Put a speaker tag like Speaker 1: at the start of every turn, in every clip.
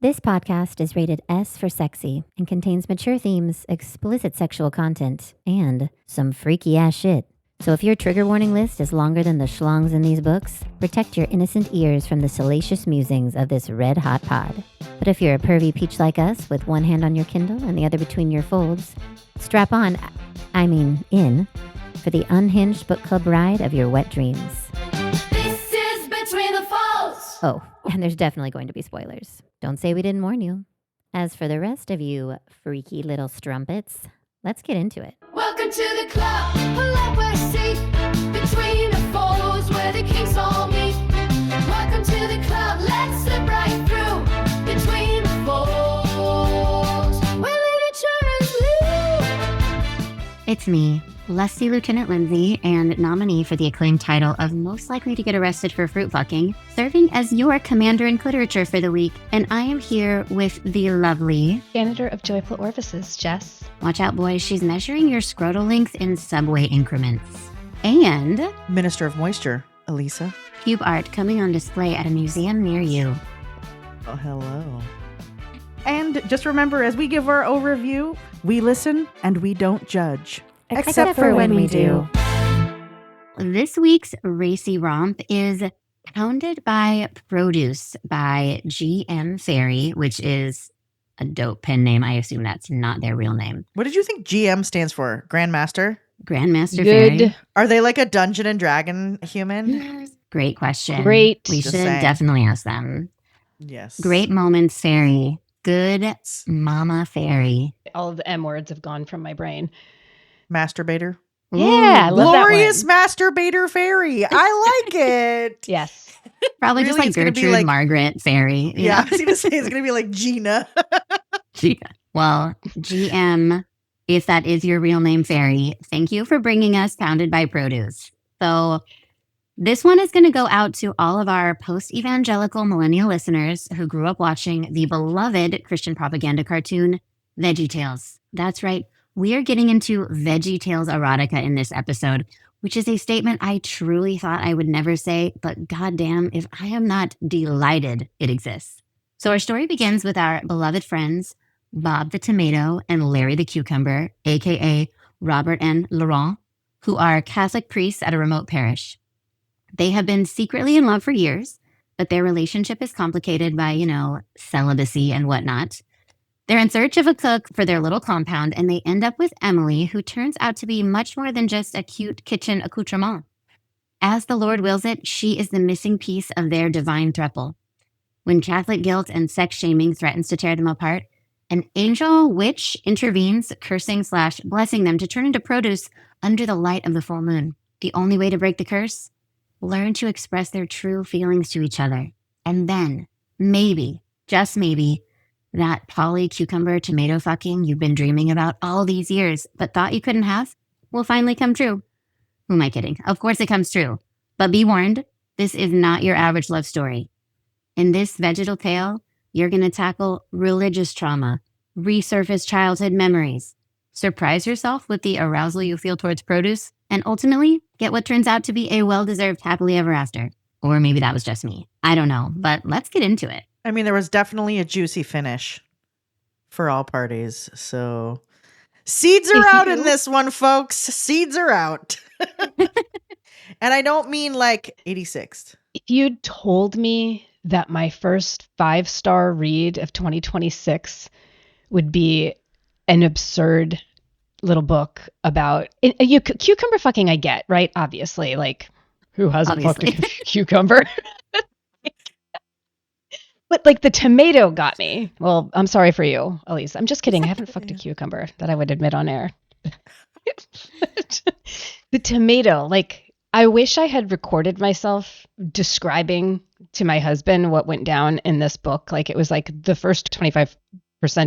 Speaker 1: This podcast is rated S for sexy and contains mature themes, explicit sexual content, and some freaky ass shit. So if your trigger warning list is longer than the schlongs in these books, protect your innocent ears from the salacious musings of this red hot pod. But if you're a pervy peach like us with one hand on your Kindle and the other between your folds, strap on, in, for the unhinged book club ride of your wet dreams.
Speaker 2: This is Between the Folds.
Speaker 1: Oh, and there's definitely going to be spoilers. Don't say we didn't warn you. As for the rest of you freaky little strumpets, let's get into it.
Speaker 2: Welcome to the club. Pull up a seat. Between the folds where the kings all meet. Welcome to the club. Let's slip right through. Between the folds where literature is blue.
Speaker 3: It's me, Lusty Lieutenant Lindsay, and nominee for the acclaimed title of Most Likely to Get Arrested for Fruit Fucking, serving as your commander in literature for the week. And I am here with the lovely
Speaker 4: Janitor of Joyful Orifices, Jess.
Speaker 3: Watch out, boys, she's measuring your scrotal length in subway increments. And
Speaker 5: Minister of Moisture, Elisa.
Speaker 3: cube art coming on display at a museum near you.
Speaker 5: Oh, hello. And just remember, as we give our overview, we listen and we don't judge.
Speaker 1: Except for when we do.
Speaker 3: This week's racy romp is Hounded by Produce by GM Fairy, which is a dope pen name. I assume that's not their real name.
Speaker 5: What did you think GM stands for? Grandmaster?
Speaker 3: Grandmaster
Speaker 4: Good.
Speaker 3: Fairy.
Speaker 5: Are they like a Dungeon and Dragon human?
Speaker 3: Great question.
Speaker 4: Great.
Speaker 3: We
Speaker 5: Just
Speaker 3: should
Speaker 5: saying.
Speaker 3: definitely ask them.
Speaker 5: Yes.
Speaker 3: Great moments, Fairy. Good mama fairy.
Speaker 4: All of the M words have gone from my brain.
Speaker 5: Masturbator?
Speaker 4: Yeah, I love that
Speaker 5: Glorious
Speaker 4: one.
Speaker 5: masturbator fairy. I like it.
Speaker 4: Yes.
Speaker 3: Probably just
Speaker 5: Really,
Speaker 3: like
Speaker 5: it's gonna be
Speaker 3: Gertrude
Speaker 5: like-
Speaker 3: Margaret Fairy. you
Speaker 5: Yeah, I
Speaker 3: know?
Speaker 5: was going to say it's going to be like Gina.
Speaker 3: Well, GM, if that is your real name, Fairy, thank you for bringing us Pounded by Produce. So this one is going to go out to all of our post-evangelical millennial listeners who grew up watching the beloved Christian propaganda cartoon, VeggieTales. That's right. We are getting into VeggieTales erotica in this episode, which is a statement I truly thought I would never say, but goddamn if I am not delighted it exists. So our story begins with our beloved friends, Bob the Tomato and Larry the Cucumber, aka Robert and Laurent, who are Catholic priests at a remote parish. They have been secretly in love for years, but their relationship is complicated by, celibacy and whatnot. They're in search of a cook for their little compound, and they end up with Emily, who turns out to be much more than just a cute kitchen accoutrement. As the Lord wills it, she is the missing piece of their divine throuple. When Catholic guilt and sex shaming threatens to tear them apart, an angel witch intervenes, cursing/blessing them to turn into produce under the light of the full moon. The only way to break the curse? Learn to express their true feelings to each other. And then, maybe, just maybe, that poly cucumber tomato fucking you've been dreaming about all these years but thought you couldn't have will finally come true. Who am I kidding? Of course it comes true. But be warned, this is not your average love story. In this vegetal tale, you're going to tackle religious trauma, resurface childhood memories, surprise yourself with the arousal you feel towards produce, and ultimately get what turns out to be a well-deserved happily ever after. Or maybe that was just me. I don't know, but let's get into it.
Speaker 5: I mean, there was definitely a juicy finish for all parties. So seeds are out in this one, folks. Seeds are out. And I don't mean like 86th.
Speaker 4: If you'd told me that my first 5-star read of 2026 would be an absurd little book about cucumber fucking, I get, right? Obviously, like, who hasn't fucked a cucumber? But like the tomato got me. Well, I'm sorry for you, Elisa. I'm just kidding. I haven't fucked a cucumber that I would admit on air. The tomato, like, I wish I had recorded myself describing to my husband what went down in this book. Like, it was like the first 25%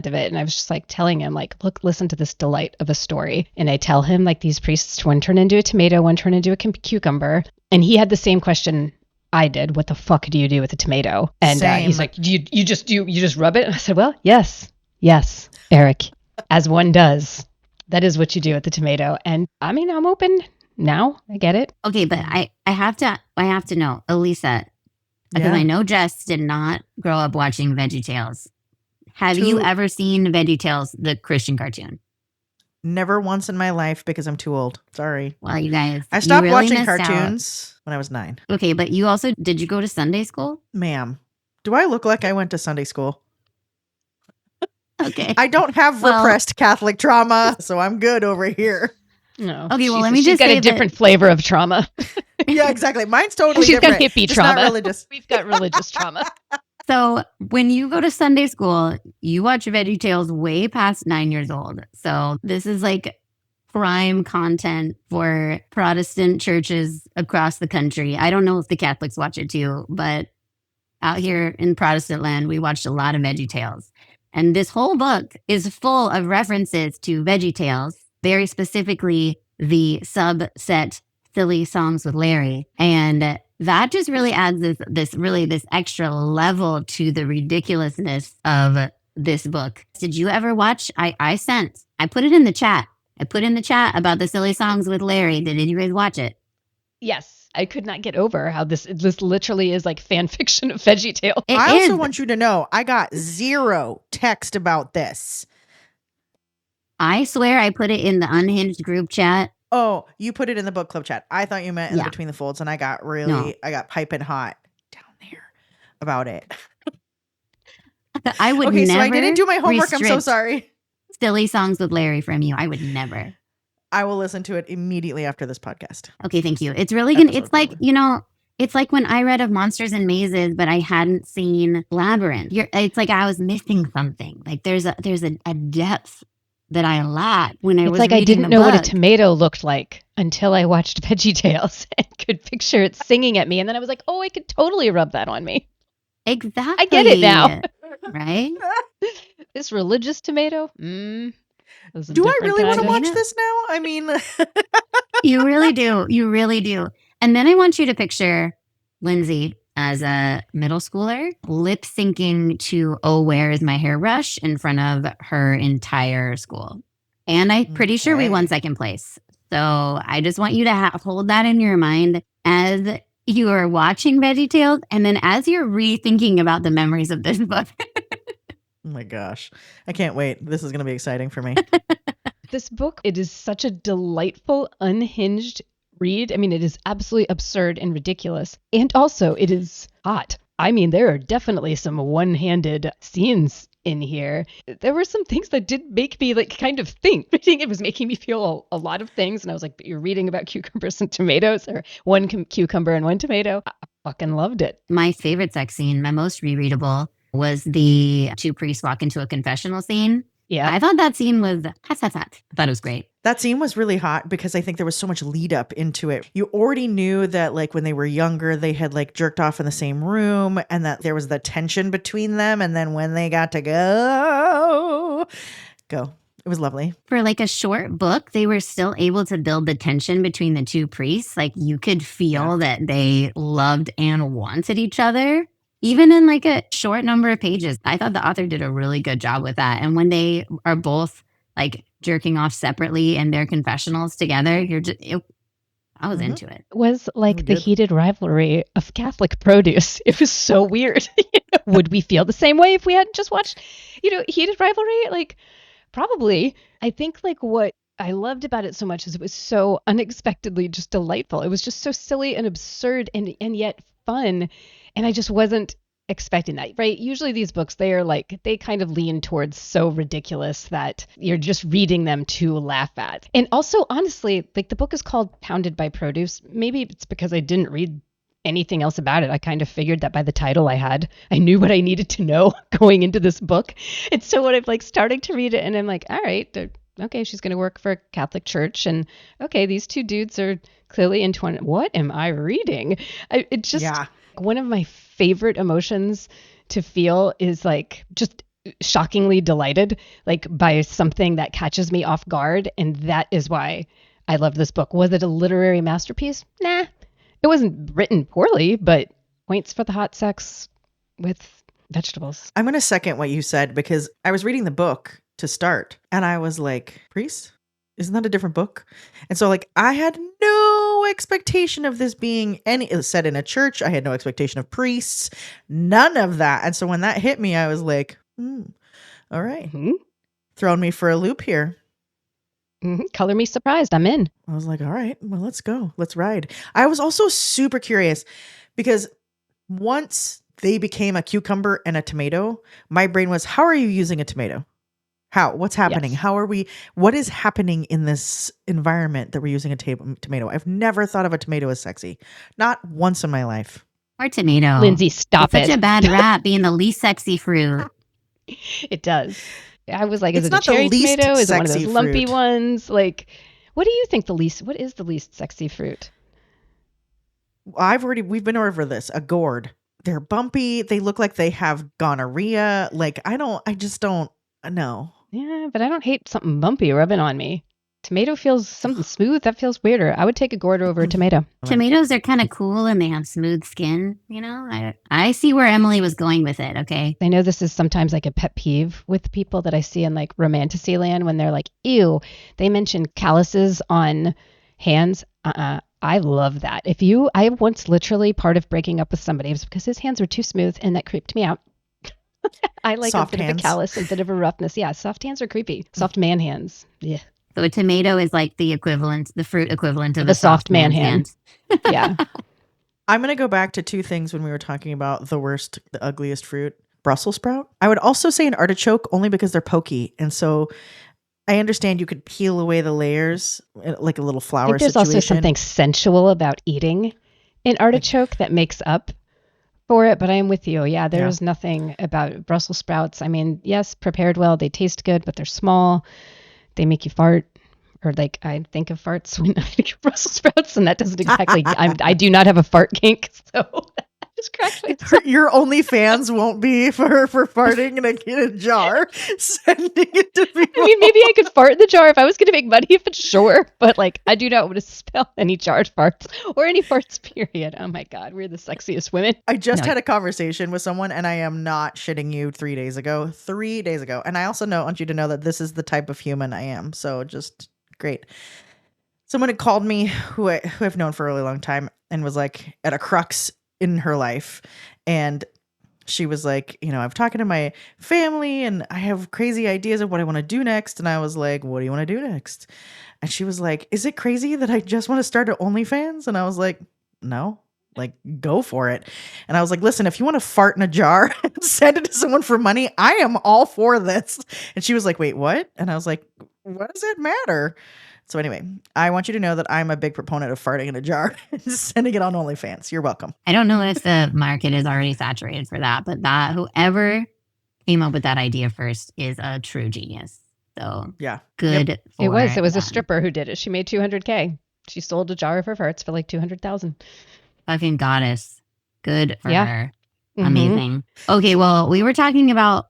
Speaker 4: of it. And I was just like telling him, like, look, listen to this delight of a story. And I tell him, like, these priests, one turn into a tomato, one turn into a cucumber. And he had the same question I did. What the fuck do you do with a tomato? And he's like, you just rub it? And I said, well, yes, Eric, as one does. That is what you do with the tomato. And I mean, I'm open now. I get it.
Speaker 3: Okay, but I have to know, Elisa, because
Speaker 5: Yeah.
Speaker 3: I know Jess did not grow up watching VeggieTales. Have you ever seen VeggieTales, the Christian cartoon?
Speaker 5: Never once in my life because I'm too old. Sorry.
Speaker 3: Well, you guys,
Speaker 5: I stopped
Speaker 3: you really
Speaker 5: watching
Speaker 3: missed out.
Speaker 5: cartoons when I was 9.
Speaker 3: Okay, but did you go to Sunday school?
Speaker 5: Ma'am, do I look like I went to Sunday school?
Speaker 3: Okay.
Speaker 5: I don't have repressed Catholic trauma, so I'm good over here.
Speaker 4: No.
Speaker 3: Okay, well, let
Speaker 4: Jesus,
Speaker 3: me just
Speaker 4: she's got
Speaker 3: say
Speaker 4: a different flavor of trauma.
Speaker 5: Yeah, exactly. Mine's totally
Speaker 4: She's
Speaker 5: different.
Speaker 4: got hippie
Speaker 5: just
Speaker 4: trauma.
Speaker 5: Not religious.
Speaker 4: We've got religious trauma.
Speaker 3: So when you go to Sunday school, you watch VeggieTales way past 9 years old. So this is like prime content for Protestant churches across the country. I don't know if the Catholics watch it too, but out here in Protestant land, we watched a lot of VeggieTales. And this whole book is full of references to VeggieTales, very specifically the subset Silly Songs with Larry. And that just really adds this extra level to the ridiculousness of this book. Did you ever watch? I put it in the chat. I put in the chat about the Silly Songs with Larry. Did you guys watch it?
Speaker 4: Yes. I could not get over how this literally is like fan fiction of VeggieTales.
Speaker 5: I also want you to know I got 0 text about this.
Speaker 3: I swear I put it in the unhinged group chat.
Speaker 5: Oh, you put it in the book club chat. I thought you meant in Between the Folds, and I got I got piping hot down there about it.
Speaker 3: I would
Speaker 5: okay,
Speaker 3: never.
Speaker 5: So I didn't do my homework. I'm so
Speaker 3: restrict
Speaker 5: sorry.
Speaker 3: Silly Songs with Larry from you. I would never.
Speaker 5: I will listen to it immediately after this podcast.
Speaker 3: Okay, thank you. It's really gonna. It's like it's like when I read of Monsters and Mazes, but I hadn't seen Labyrinth. It's like I was missing something. Like there's a depth that I lacked when I was.
Speaker 4: It's like I didn't
Speaker 3: the
Speaker 4: know
Speaker 3: book.
Speaker 4: what a tomato looked like until I watched VeggieTales and could picture it singing at me, and then I was like, oh, I could totally rub that on me.
Speaker 3: Exactly.
Speaker 4: I get it now.
Speaker 3: Right?
Speaker 4: This religious tomato.
Speaker 5: Do I really want to watch this now? I mean,
Speaker 3: you really do. You really do. And then I want you to picture Lindsay as a middle schooler lip syncing to "Oh, Where Is My Hairbrush" in front of her entire school. And I'm pretty sure we won second place. So I just want you to hold that in your mind as you are watching VeggieTales and then as you're rethinking about the memories of this book.
Speaker 5: Oh my gosh. I can't wait. This is going to be exciting for me.
Speaker 4: This book, it is such a delightful, unhinged read. I mean, it is absolutely absurd and ridiculous. And also, it is hot. I mean, there are definitely some one-handed scenes in here. There were some things that did make me like kind of think. I think it was making me feel a lot of things. And I was like, but you're reading about cucumbers and tomatoes, or one cucumber and one tomato. I fucking loved it.
Speaker 3: My favorite sex scene, my most rereadable, was the 2 priests walk into a confessional scene.
Speaker 4: Yeah.
Speaker 3: I thought that scene was hot. I thought it was great.
Speaker 5: That scene was really hot because I think there was so much lead up into it. You already knew that like when they were younger, they had like jerked off in the same room and that there was the tension between them. And then when they got to go, it was lovely.
Speaker 3: For like a short book, they were still able to build the tension between the 2 priests. Like you could feel that they loved and wanted each other. Even in like a short number of pages, I thought the author did a really good job with that. And when they are both like jerking off separately in their confessionals together, I was into it.
Speaker 4: It was like the
Speaker 5: Good.
Speaker 4: heated rivalry of Catholic produce. It was so weird. Would we feel the same way if we hadn't just watched, heated rivalry? Like, probably. I think like what I loved about it so much is it was so unexpectedly just delightful. It was just so silly and absurd and yet fun. And I just wasn't expecting that, right? Usually these books, they kind of lean towards so ridiculous that you're just reading them to laugh at. And also, honestly, like the book is called Pounded by Produce. Maybe it's because I didn't read anything else about it. I kind of figured that by the title I knew what I needed to know going into this book. And so when I'm like starting to read it and I'm like, all right, okay, she's going to work for a Catholic church. And okay, these 2 dudes are clearly into one. What am I reading? It just... Yeah. One of my favorite emotions to feel is like just shockingly delighted, like by something that catches me off guard. And that is why I love this book. Was it a literary masterpiece? Nah, it wasn't written poorly, but points for the hot sex with vegetables.
Speaker 5: I'm going to second what you said because I was reading the book to start and I was like, priests? Isn't that a different book? And so like I had no expectation of this being it was set in a church. I had no expectation of priests, none of that. And so when that hit me, I was like, All right.
Speaker 4: Mhm.
Speaker 5: Throwing me for a loop here.
Speaker 4: Color me surprised. I'm in.
Speaker 5: I was like, all right, well, let's go. Let's ride. I was also super curious because once they became a cucumber and a tomato, my brain was, how are you using a tomato? How? What's happening?
Speaker 4: Yes.
Speaker 5: What is happening in this environment that we're using a tomato? I've never thought of a tomato as sexy. Not once in my life.
Speaker 3: Or tomato.
Speaker 4: Lindsay, stop
Speaker 3: It's
Speaker 4: it.
Speaker 3: such a bad rap being the least sexy fruit.
Speaker 4: It does. I was like, is
Speaker 5: It's
Speaker 4: it a
Speaker 5: not the
Speaker 4: cherry
Speaker 5: least
Speaker 4: tomato? Is it one of those
Speaker 5: sexy
Speaker 4: lumpy
Speaker 5: fruit.
Speaker 4: ones? Like, what do you think what is the least sexy fruit?
Speaker 5: We've been over this. A gourd. They're bumpy. They look like they have gonorrhea. Like, I just don't know.
Speaker 4: Yeah, but I don't hate something bumpy rubbing on me. Tomato feels something smooth. That feels weirder. I would take a gourd over a tomato.
Speaker 3: Tomatoes are kind of cool and they have smooth skin. You know, I see where Emily was going with it. Okay.
Speaker 4: I know this is sometimes like a pet peeve with people that I see in like romantasy land when they're like, ew, they mention calluses on hands. I love that. I once literally part of breaking up with somebody was because his hands were too smooth and that creeped me out. I like
Speaker 5: Soft
Speaker 4: a bit
Speaker 5: hands.
Speaker 4: of a callus, a bit of a roughness. Yeah, soft hands are creepy. Soft man hands. Yeah.
Speaker 3: So a tomato is like the fruit equivalent of
Speaker 4: The
Speaker 3: a soft
Speaker 4: man
Speaker 3: man's
Speaker 4: hand. Yeah.
Speaker 5: I'm going to go back to two things when we were talking about the ugliest fruit. Brussels sprout. I would also say an artichoke only because they're pokey. And so I understand you could peel away the layers like a little
Speaker 4: I
Speaker 5: flower
Speaker 4: think there's
Speaker 5: situation.
Speaker 4: also something sensual about eating an artichoke that makes up for it, but I am with you. Yeah, there's nothing about Brussels sprouts. I mean, yes, prepared well, they taste good, but they're small. They make you fart. Or like I think of farts when I think of Brussels sprouts, and that doesn't exactly. I do not have a fart kink, so I just cracked myself.
Speaker 5: Your OnlyFans won't be for farting in a jar, sending it to people.
Speaker 4: I mean, maybe I could fart in the jar if I was going to make money, if it's sure. But like, I do not want to smell any jarred farts or any farts. Period. Oh my God, we're the sexiest women.
Speaker 5: I just had a conversation with someone, and I am not shitting you. 3 days ago, and I also want you to know that this is the type of human I am. So just great. Someone had called me who I've known for a really long time and was like at a crux in her life, and she was like, I'm talking to my family and I have crazy ideas of what I want to do next. And I was like, what do you want to do next? And she was like, is it crazy that I just want to start an OnlyFans? And I was like, no, like go for it. And I was like, listen, if you want to fart in a jar and send it to someone for money, I am all for this. And she was like, wait, what? And I was like, what does it matter? So anyway, I want you to know that I'm a big proponent of farting in a jar and sending it on OnlyFans. You're welcome.
Speaker 3: I don't know if the market is already saturated for that, but whoever came up with that idea first is a true genius. So
Speaker 5: yeah,
Speaker 3: good.
Speaker 4: It was a
Speaker 3: them.
Speaker 4: stripper who did it. She made $200K. She sold a jar of her farts for like $200,000.
Speaker 3: Fucking goddess. Good for her.
Speaker 4: Mhm.
Speaker 3: Amazing. Okay, well, we were talking about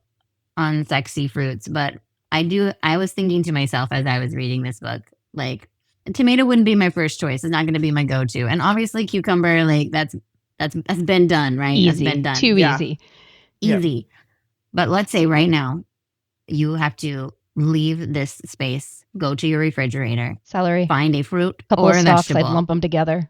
Speaker 3: unsexy fruits, but I was thinking to myself as I was reading this book, like a tomato wouldn't be my first choice. It's not going to be my go-to. And obviously cucumber, like that's been done, right?
Speaker 4: Easy.
Speaker 3: That's been done.
Speaker 4: Too easy.
Speaker 3: Easy. But let's say right now you have to leave this space, go to your refrigerator,
Speaker 4: Celery.
Speaker 3: find a fruit
Speaker 4: Couple
Speaker 3: or
Speaker 4: of
Speaker 3: a
Speaker 4: stalks,
Speaker 3: vegetable.
Speaker 4: I'd lump them together.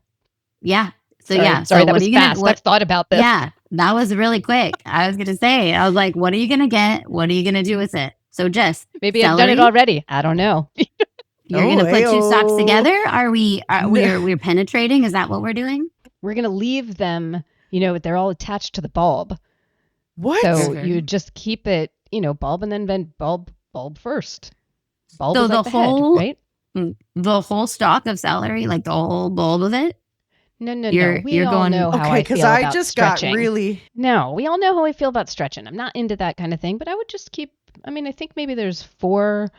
Speaker 3: Yeah. So
Speaker 4: Sorry,
Speaker 3: yeah.
Speaker 4: Sorry,
Speaker 3: so
Speaker 4: that
Speaker 3: what
Speaker 4: was
Speaker 3: are you gonna
Speaker 4: fast. I've thought about this.
Speaker 3: Yeah, that was really quick. I was gonna say, I was like, what are you gonna get? What are you gonna do with it? So Jess,
Speaker 4: Maybe I've done it
Speaker 3: celery?
Speaker 4: already. I don't know.
Speaker 3: You're gonna put two stalks
Speaker 5: Ayo.
Speaker 3: together? Are we're penetrating? Is that what we're doing?
Speaker 4: We're going to leave them, they're all attached to the bulb.
Speaker 5: What?
Speaker 4: So
Speaker 3: Okay.
Speaker 4: you just keep it, bulb and then bulb first. Bulb
Speaker 3: So
Speaker 4: is like
Speaker 3: the
Speaker 4: the head,
Speaker 3: whole-
Speaker 4: right?
Speaker 3: The whole stalk of celery, like the whole bulb of it?
Speaker 4: No.
Speaker 3: You're
Speaker 4: We all
Speaker 3: going-
Speaker 4: know how
Speaker 5: Okay,
Speaker 4: I
Speaker 5: because
Speaker 4: feel
Speaker 5: I
Speaker 4: about
Speaker 5: just
Speaker 4: stretching.
Speaker 5: got really.
Speaker 4: No, we all know how I feel about stretching. I'm not into that kind of thing, but I would just keep, I think maybe there's 4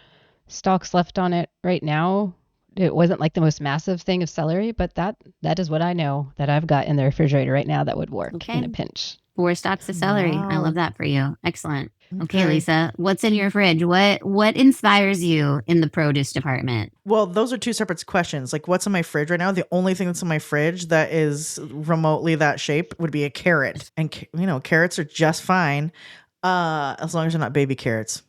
Speaker 4: stalks left on it right now. It wasn't like the most massive thing of celery, but that is what I know that I've got in the refrigerator right now that would work
Speaker 3: Okay.
Speaker 4: in a pinch.
Speaker 3: 4 stalks of celery. I
Speaker 5: Wow.
Speaker 3: love that for you. Excellent. Okay, Lisa, what's in your fridge? What inspires you in the produce department?
Speaker 5: Well, those are two separate questions. Like, what's in my fridge right now? The only thing that's in my fridge that is remotely that shape would be a carrot. And, carrots are just fine as long as they're not baby carrots.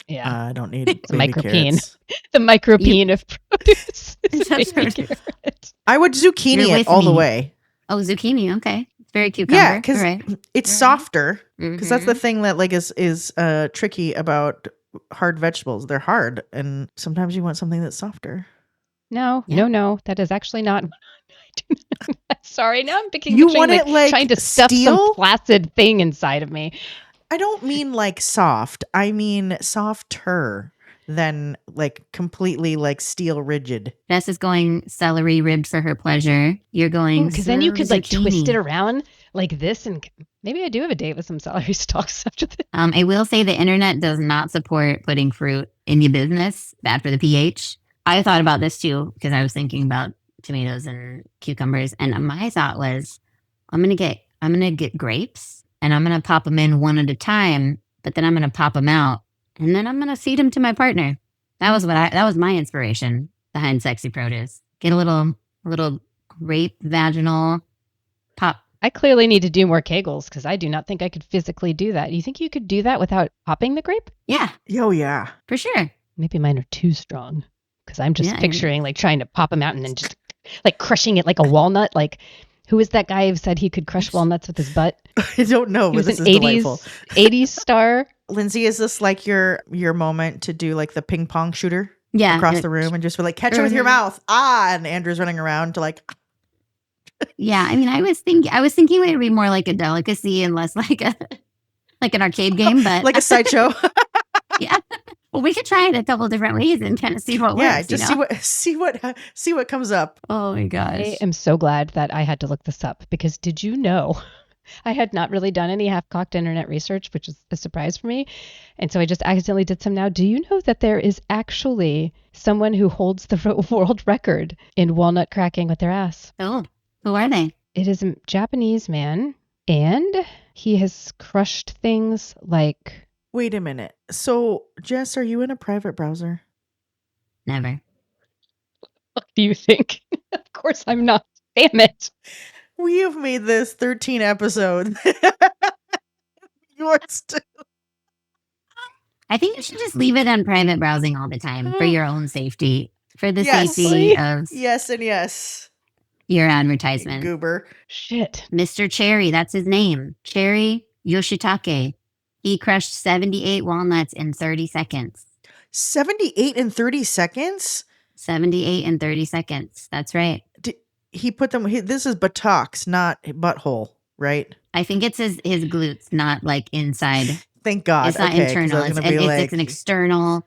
Speaker 4: Yeah.
Speaker 5: I don't need
Speaker 4: It's a
Speaker 5: baby
Speaker 4: micropene.
Speaker 5: carrots.
Speaker 4: The micropene of produce. is
Speaker 3: That's
Speaker 4: baby
Speaker 3: right.
Speaker 4: carrot.
Speaker 5: I would zucchini
Speaker 3: You're
Speaker 5: it
Speaker 3: with
Speaker 5: all the
Speaker 3: me.
Speaker 5: way.
Speaker 3: Oh, zucchini. Okay. very cucumber.
Speaker 5: Yeah, because
Speaker 3: Right.
Speaker 5: it's
Speaker 3: Right.
Speaker 5: softer. Because that's the
Speaker 3: Mhm.
Speaker 5: thing that like is tricky about hard vegetables. They're hard, and sometimes you want something that's softer.
Speaker 4: No,
Speaker 3: Yeah.
Speaker 4: no. That is actually not. Sorry, now I'm
Speaker 5: You
Speaker 4: picturing
Speaker 5: want
Speaker 4: like
Speaker 5: it, like,
Speaker 4: trying to stuff some
Speaker 5: steel?
Speaker 4: flaccid thing inside of me.
Speaker 5: I don't mean like soft. I mean softer than like completely like steel rigid.
Speaker 3: Jess is going celery ribs for her pleasure. You're going
Speaker 4: Because then you could like twist
Speaker 3: zucchini.
Speaker 4: it around like this, and maybe I do have a date with some celery stalks after this.
Speaker 3: I will say the internet does not support putting fruit in your business. Bad for the pH. I thought about this too because I was thinking about tomatoes and cucumbers, and my thought was, I'm gonna get grapes, and I'm gonna pop them in one at a time, but then I'm gonna pop them out, and then I'm gonna feed them to my partner. That was my inspiration behind sexy produce. Get a little grape vaginal pop.
Speaker 4: I clearly need to do more Kegels because I do not think I could physically do that. You think you could do that without popping the grape?
Speaker 3: Yeah,
Speaker 5: Oh yeah.
Speaker 3: for sure.
Speaker 4: Maybe mine are too strong because I'm just
Speaker 3: Yeah,
Speaker 4: picturing like trying to pop them out and then just like crushing it like a walnut. Like, who is that guy who said he could crush walnuts with his butt?
Speaker 5: I don't know,
Speaker 4: He
Speaker 5: but
Speaker 4: was
Speaker 5: this
Speaker 4: an
Speaker 5: is delightful.
Speaker 4: 80s star.
Speaker 5: Lindsay, is this like your moment to do like the ping pong shooter
Speaker 3: Yeah,
Speaker 5: across the room and just be like catch it with your
Speaker 3: Mhm.
Speaker 5: mouth? And Andrew's running around to like
Speaker 3: Yeah, I mean, I was thinking it would be more like a delicacy and less like an arcade game, but
Speaker 5: like a sideshow.
Speaker 3: yeah. Well, we could try it a couple different ways and kind of see what
Speaker 5: Yeah,
Speaker 3: works.
Speaker 5: just see what comes up.
Speaker 3: Oh my gosh.
Speaker 4: I am so glad that I had to look this up because did you know I had not really done any half-cocked internet research, which is a surprise for me. And so I just accidentally did some now. Do you know that there is actually someone who holds the world record in walnut cracking with their ass?
Speaker 3: Oh, who are they?
Speaker 4: It is a Japanese man, and he has crushed things like...
Speaker 5: Wait a minute. So, Jess, are you in a private browser?
Speaker 3: Never.
Speaker 4: What do you think? Of course I'm not. Damn it.
Speaker 5: We have made this 13 episodes. Yours too.
Speaker 3: I think you should just leave it on private browsing all the time for your own safety, for the
Speaker 5: Yes.
Speaker 3: safety of
Speaker 5: Yes and yes.
Speaker 3: your advertisement.
Speaker 5: Goober.
Speaker 4: Shit.
Speaker 3: Mr. Cherry, that's his name. Cherry Yoshitake. He crushed 78 walnuts in 30 seconds.
Speaker 5: 78 in 30 seconds?
Speaker 3: 78 in 30 seconds. That's right.
Speaker 5: He put them, this is buttocks, not butthole, right?
Speaker 3: I think it's his glutes, not like inside.
Speaker 5: Thank God.
Speaker 3: It's not
Speaker 5: Okay, 'cause I
Speaker 3: internal.
Speaker 5: was
Speaker 3: It's,
Speaker 5: gonna be
Speaker 3: it's an external,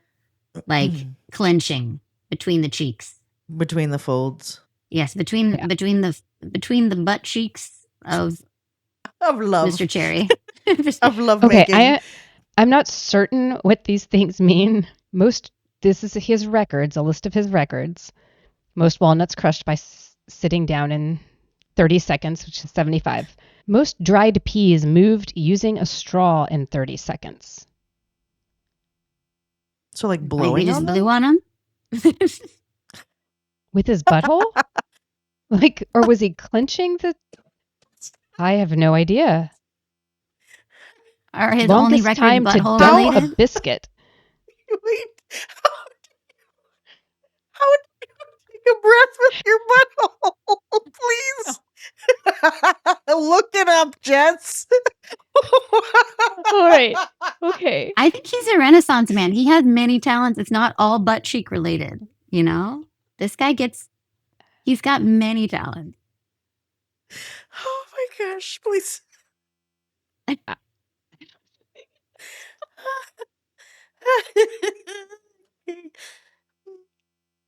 Speaker 3: like clenching between the cheeks.
Speaker 5: between the folds
Speaker 3: Yes, between the butt cheeks of
Speaker 5: of love.
Speaker 3: Mr. Cherry.
Speaker 5: Of love
Speaker 4: Okay,
Speaker 5: making.
Speaker 4: I'm not certain what these things mean. This is his records, a list of his records. Most walnuts crushed by sitting down in 30 seconds, which is 75. Most dried peas moved using a straw in 30 seconds.
Speaker 5: So like
Speaker 3: Like
Speaker 5: blowing
Speaker 3: we just
Speaker 5: on them?
Speaker 3: blew on him.
Speaker 4: With his butthole? Or was he clenching the... I have no idea.
Speaker 3: Or his
Speaker 4: Longest
Speaker 3: only record
Speaker 4: time to
Speaker 3: butthole
Speaker 4: dunk
Speaker 3: related.
Speaker 4: a biscuit.
Speaker 5: Wait. How do you take a breath with your butthole? Please. Look it up, Jess.
Speaker 4: All right. Okay.
Speaker 3: I think he's a renaissance man. He has many talents. It's not all butt cheek related. You know, this guy he's got many talents.
Speaker 5: Oh my gosh, please. I'm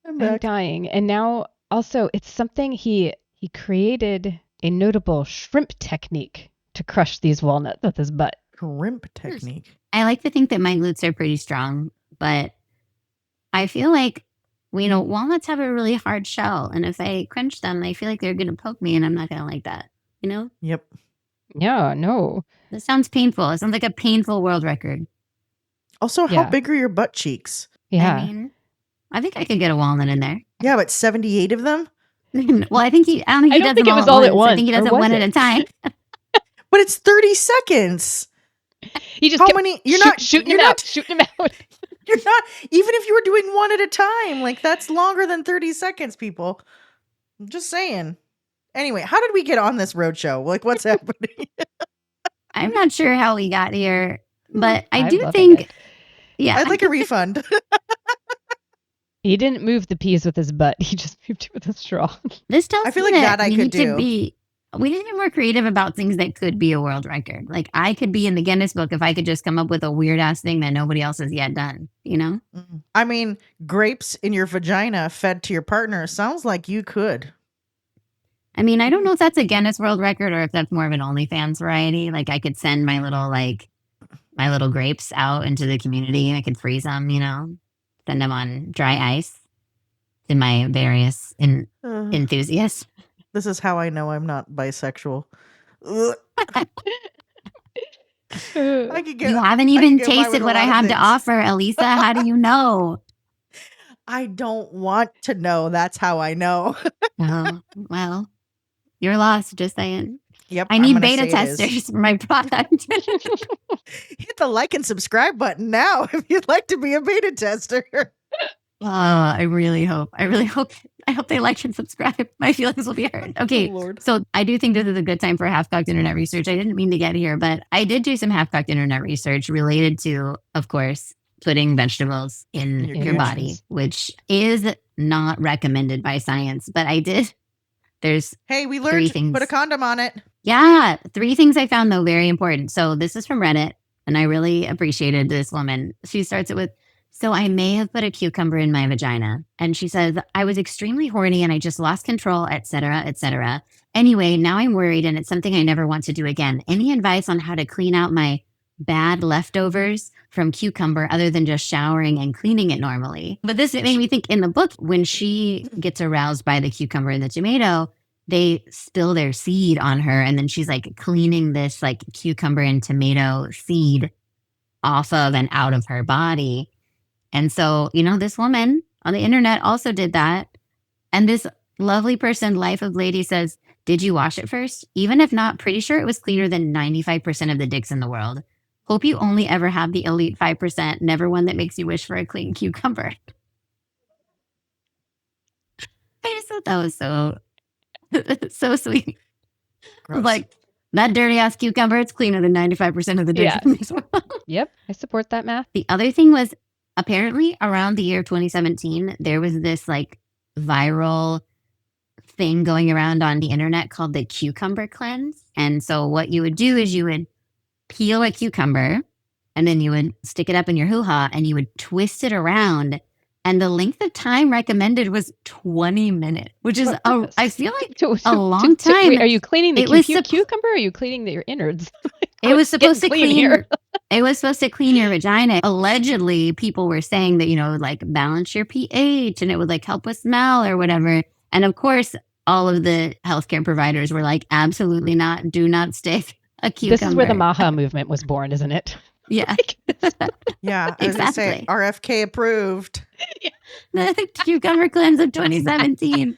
Speaker 4: I'm
Speaker 5: back.
Speaker 4: dying. And now also it's something he created a notable shrimp technique to crush these walnuts with his butt.
Speaker 5: Shrimp technique.
Speaker 3: I like to think that my glutes are pretty strong, but I feel like, walnuts have a really hard shell. And if I crunch them, I feel like they're going to poke me and I'm not going to like that. You know?
Speaker 5: Yep.
Speaker 4: Yeah, no.
Speaker 3: This sounds painful. It sounds like a painful world record.
Speaker 5: Also, how
Speaker 4: Yeah.
Speaker 5: big are your butt cheeks?
Speaker 4: Yeah.
Speaker 3: I mean, I think I could get a walnut in there.
Speaker 5: Yeah, but 78 of them?
Speaker 3: Well, I don't think he
Speaker 4: I
Speaker 3: does
Speaker 4: don't think
Speaker 3: them
Speaker 4: it was all at
Speaker 3: I think he
Speaker 4: once,
Speaker 3: does
Speaker 4: or
Speaker 3: it
Speaker 4: was
Speaker 3: one at
Speaker 4: it?
Speaker 3: a time.
Speaker 5: But it's 30 seconds.
Speaker 4: He just
Speaker 5: How
Speaker 4: kept
Speaker 5: many? You're not
Speaker 4: shooting
Speaker 5: you're
Speaker 4: him
Speaker 5: not,
Speaker 4: out, shooting him out.
Speaker 5: You're not, even if you were doing one at a time, like that's longer than 30 seconds, people. I'm just saying. Anyway, how did we get on this roadshow? Like, what's happening?
Speaker 3: I'm not sure how we got here, but I
Speaker 4: I'm
Speaker 3: do
Speaker 4: loving
Speaker 3: think,
Speaker 4: it.
Speaker 3: yeah,
Speaker 5: I'd like a refund.
Speaker 4: He didn't move the peas with his butt. He just moved it with a straw.
Speaker 3: this tells
Speaker 5: I feel
Speaker 3: me
Speaker 5: like
Speaker 3: that
Speaker 5: that I
Speaker 3: we
Speaker 5: could
Speaker 3: need to
Speaker 5: do.
Speaker 3: we need to be more creative about things that could be a world record. Like I could be in the Guinness book if I could just come up with a weird ass thing that nobody else has yet done, you know?
Speaker 5: I mean, grapes in your vagina fed to your partner sounds like you could.
Speaker 3: I mean, I don't know if that's a Guinness World Record or if that's more of an OnlyFans variety. Like I could send my little grapes out into the community. I could freeze them, you know, send them on dry ice to my various enthusiasts.
Speaker 5: This is how I know I'm not bisexual. Ugh. I could get,
Speaker 3: You haven't
Speaker 5: I
Speaker 3: even
Speaker 5: could get by with
Speaker 3: tasted
Speaker 5: a
Speaker 3: what I
Speaker 5: lot of
Speaker 3: have to
Speaker 5: things.
Speaker 3: offer, Elisa. How do you know?
Speaker 5: I don't want to know. That's how I know.
Speaker 3: Oh, well, you're lost, just saying.
Speaker 5: Yep.
Speaker 3: I
Speaker 5: I'm
Speaker 3: need
Speaker 5: gonna
Speaker 3: beta
Speaker 5: say it is.
Speaker 3: testers for my product.
Speaker 5: Hit the like and subscribe button now if you'd like to be a beta tester.
Speaker 3: Oh, I hope they like and subscribe. My feelings will be hurt. Okay,
Speaker 5: Lord.
Speaker 3: so I do think this is a good time for half-cocked internet research. I didn't mean to get here, but I did do some half-cocked internet research related to, of course, putting vegetables in
Speaker 5: Your
Speaker 3: your body,
Speaker 4: gooches.
Speaker 3: which is not recommended by science. But I did. There's
Speaker 5: Hey, we
Speaker 3: Three
Speaker 5: learned
Speaker 3: things.
Speaker 5: put a condom on it.
Speaker 3: Yeah, 3 things I found though very important. So this is from Reddit, and I really appreciated this woman. She starts it with, "So I may have put a cucumber in my vagina," and she says, "I was extremely horny and I just lost control, etc., etc. Anyway, now I'm worried and it's something I never want to do again. Any advice on how to clean out my bad leftovers from cucumber other than just showering and cleaning it normally?" But this made me think in the book when she gets aroused by the cucumber and the tomato, they spill their seed on her, and then she's like cleaning this like cucumber and tomato seed off of and out of her body. And so, you know, this woman on the internet also did that. And this lovely person, Life of Lady, says, "Did you wash it first? Even if not, pretty sure it was cleaner than 95% of the dicks in the world. Hope you only ever have the elite 5%, never one that makes you wish for a clean cucumber." I just thought that was so sweet.
Speaker 5: Gross.
Speaker 3: Like, that dirty ass cucumber, it's cleaner than 95% of the dicks
Speaker 4: Yeah.
Speaker 3: in this world.
Speaker 4: Yep, I support that math.
Speaker 3: The other thing was apparently around the year 2017, there was this like viral thing going around on the internet called the cucumber cleanse. And so what you would do is you would peel a cucumber and then you would stick it up in your hoo-ha and you would twist it around. And the length of time recommended was 20 minutes, which is, I feel like a long time.
Speaker 4: Wait, are you cleaning the
Speaker 3: It was
Speaker 4: cucumber or are you cleaning your innards?
Speaker 3: it was supposed to
Speaker 4: getting
Speaker 3: clean.
Speaker 4: cleaner.
Speaker 3: It was supposed to clean your vagina. Allegedly, people were saying that, you know, it would like balance your pH and it would like help with smell or whatever. And of course, all of the healthcare providers were like, absolutely not. Do not stick a cucumber.
Speaker 4: This is where the Maha movement was born, isn't it?
Speaker 3: Yeah.
Speaker 5: Yeah, I was gonna say
Speaker 3: Exactly.
Speaker 5: RFK approved.
Speaker 3: The cucumber cleanse of 2017.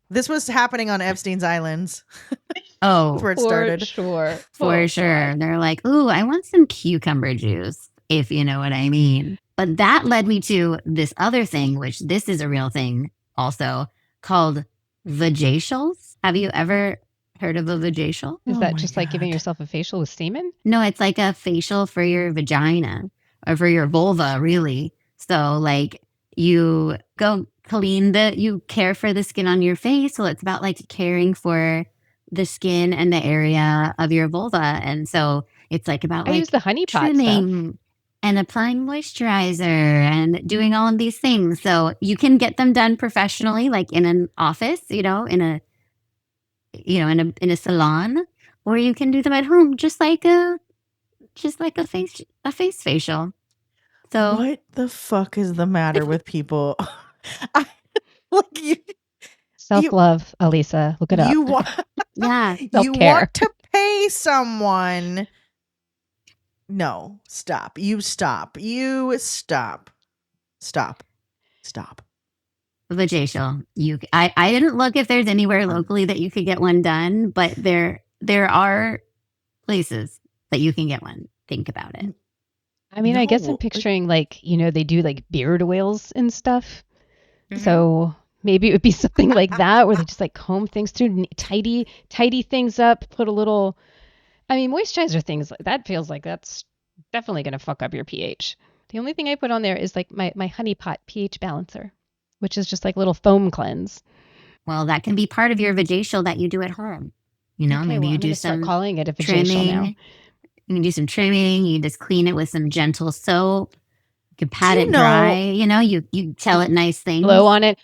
Speaker 5: This was happening on Epstein's Islands.
Speaker 3: Oh,
Speaker 5: That's where it
Speaker 4: For
Speaker 5: started.
Speaker 4: sure.
Speaker 3: for
Speaker 4: Oh,
Speaker 3: sure.
Speaker 4: God.
Speaker 3: They're like, ooh, I want some cucumber juice, if you know what I mean. But that led me to this other thing, which this is a real thing also, called vajacials. Have you ever heard of a vajacial?
Speaker 4: Is
Speaker 5: Oh
Speaker 4: that
Speaker 5: my
Speaker 4: just like giving
Speaker 5: God.
Speaker 4: yourself a facial with semen?
Speaker 3: No, it's like a facial for your vagina or for your vulva, really. So like you go you care for the skin on your face. So it's about like caring for the skin and the area of your vulva. And so it's like about
Speaker 4: I
Speaker 3: like
Speaker 4: use the honey pot stuff.
Speaker 3: trimming and applying moisturizer and doing all of these things. So you can get them done professionally, like in an office, in a salon, or you can do them at home, just like a face facial. So
Speaker 5: What the fuck is the matter with people? I, like you,
Speaker 4: Self-love, Elisa. Look it up.
Speaker 5: you want
Speaker 3: yeah,
Speaker 5: you
Speaker 4: Self-care.
Speaker 5: want to pay someone. No, stop. You stop. You stop. Stop. Stop.
Speaker 3: vajacial. I didn't look if there's anywhere locally that you could get one done, but there are places that you can get one. Think about it.
Speaker 4: I mean, I guess
Speaker 5: No,
Speaker 4: I'm
Speaker 5: like-
Speaker 4: picturing like, they do like beard oils and stuff. So maybe it would be something like that where they just like comb things through, tidy things up, put a little, I mean, moisturizer things like that feels like that's definitely going to fuck up your pH. The only thing I put on there is like my honey pot pH balancer, which is just like little foam cleanse.
Speaker 3: Well, that can be part of your vajacial that you do at home. You know,
Speaker 4: Okay,
Speaker 3: maybe
Speaker 4: well,
Speaker 3: you
Speaker 4: I'm
Speaker 3: do
Speaker 4: gonna start
Speaker 3: some
Speaker 4: calling it a vajacial
Speaker 3: trimming.
Speaker 4: now.
Speaker 3: You can do some trimming. You just clean it with some gentle soap. You can pat
Speaker 5: Do
Speaker 3: it
Speaker 5: you
Speaker 3: dry. You know, you tell it nice things.
Speaker 4: Blow on it.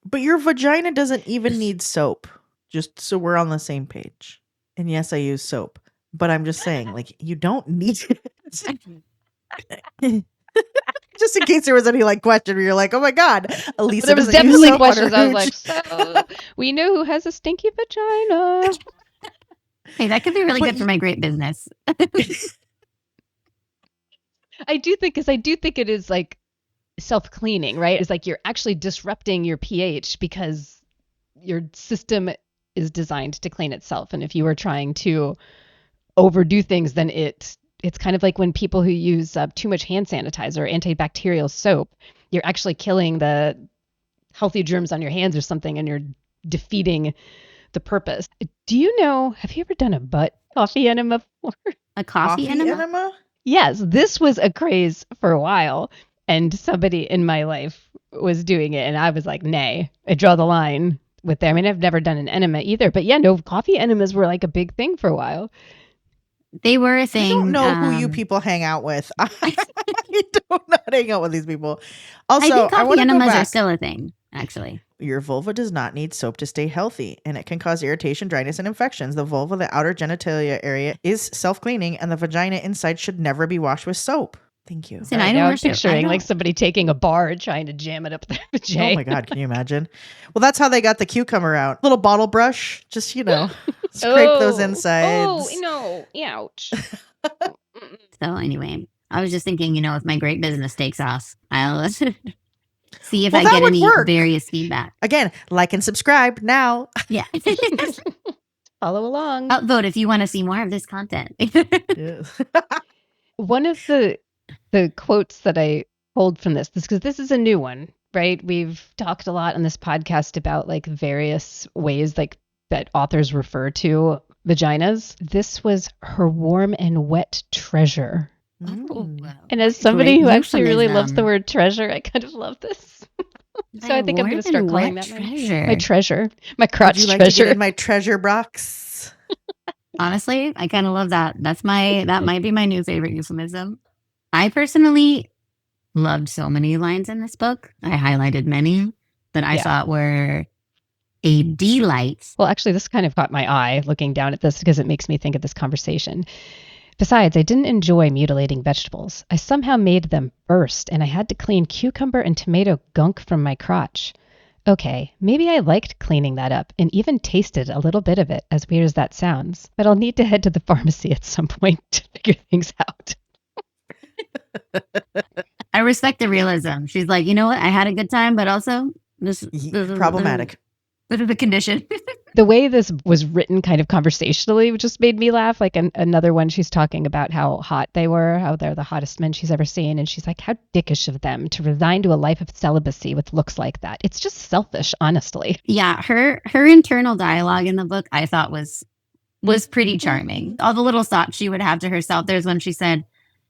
Speaker 5: But your vagina doesn't even need soap. Just so we're on the same page. And yes, I use soap. But I'm just saying, like, you don't need it. Just in case there was any like question where you're like, oh my God, Elisa
Speaker 4: There was
Speaker 5: doesn't use
Speaker 4: definitely
Speaker 5: soap on her
Speaker 4: questions. I was
Speaker 5: hooch.
Speaker 4: like, so we know who has a stinky vagina.
Speaker 3: Hey, that could be really
Speaker 5: But
Speaker 3: good for my great business.
Speaker 4: I do think it is like self-cleaning, right? It's like you're actually disrupting your pH because your system is designed to clean itself. And if you are trying to overdo things, then it's kind of like when people who use too much hand sanitizer or antibacterial soap, you're actually killing the healthy germs on your hands or something, and you're defeating the purpose. Do you know, have you ever done a butt coffee enema before?
Speaker 3: A coffee enema?
Speaker 4: Yes, this was a craze for a while, and somebody in my life was doing it, and I was like, nay, I draw the line with that. I mean, I've never done an enema either, but yeah, no, coffee enemas were like a big thing for a while.
Speaker 3: They were a thing.
Speaker 5: I don't know who you people hang out with. I do not hang out with these people. Also,
Speaker 3: I think
Speaker 5: I
Speaker 3: coffee
Speaker 5: want to go
Speaker 3: enemas are
Speaker 5: back.
Speaker 3: still a thing, actually.
Speaker 5: Your vulva does not need soap to stay healthy, and it can cause irritation, dryness, and infections. The vulva, the outer genitalia area, is self-cleaning, and the vagina inside should never be washed with soap. Thank you.
Speaker 3: Listen,
Speaker 4: Right
Speaker 3: I
Speaker 4: now
Speaker 3: don't
Speaker 4: I'm
Speaker 3: worship.
Speaker 4: picturing like somebody taking a bar and trying to jam it up their vagina.
Speaker 5: Oh my God, can you imagine? Well, that's how they got the cucumber out. Little bottle brush, just, scrape those insides.
Speaker 4: Oh, no. Ouch.
Speaker 3: So anyway, I was just thinking, if my great business takes off, I'll see if
Speaker 5: Well,
Speaker 3: I
Speaker 5: that
Speaker 3: get
Speaker 5: would
Speaker 3: any
Speaker 5: work.
Speaker 3: various feedback.
Speaker 5: Again, like and subscribe now.
Speaker 3: Yeah.
Speaker 4: Follow along.
Speaker 3: Upvote if you want to see more of this content.
Speaker 4: One of the quotes that I pulled from this, because this is a new one, right? We've talked a lot on this podcast about like various ways like that authors refer to vaginas. This was her warm and wet treasure. And as somebody who actually really loves the word treasure, I kind of love this. So I think I'm going to start calling that my treasure, my crotch
Speaker 5: Would you like
Speaker 4: treasure.
Speaker 5: to get in my treasure box?
Speaker 3: Honestly, I kind of love that. That might be my new favorite euphemism. I personally loved so many lines in this book. I highlighted many that I thought were a delight.
Speaker 4: Well, actually, this kind of caught my eye looking down at this because it makes me think of this conversation. Besides, I didn't enjoy mutilating vegetables. I somehow made them burst, and I had to clean cucumber and tomato gunk from my crotch. Okay, maybe I liked cleaning that up and even tasted a little bit of it, as weird as that sounds. But I'll need to head to the pharmacy at some point to figure things out.
Speaker 3: I respect the realism. She's like, you know what? I had a good time, but also this
Speaker 5: Problematic.
Speaker 3: This is a condition.
Speaker 4: The way this was written kind of conversationally just made me laugh. Like another one, she's talking about how hot they were, how they're the hottest men she's ever seen. And she's like, how dickish of them to resign to a life of celibacy with looks like that. It's just selfish, honestly.
Speaker 3: Yeah, her internal dialogue in the book I thought was pretty charming. All the little thoughts she would have to herself. There's one she said,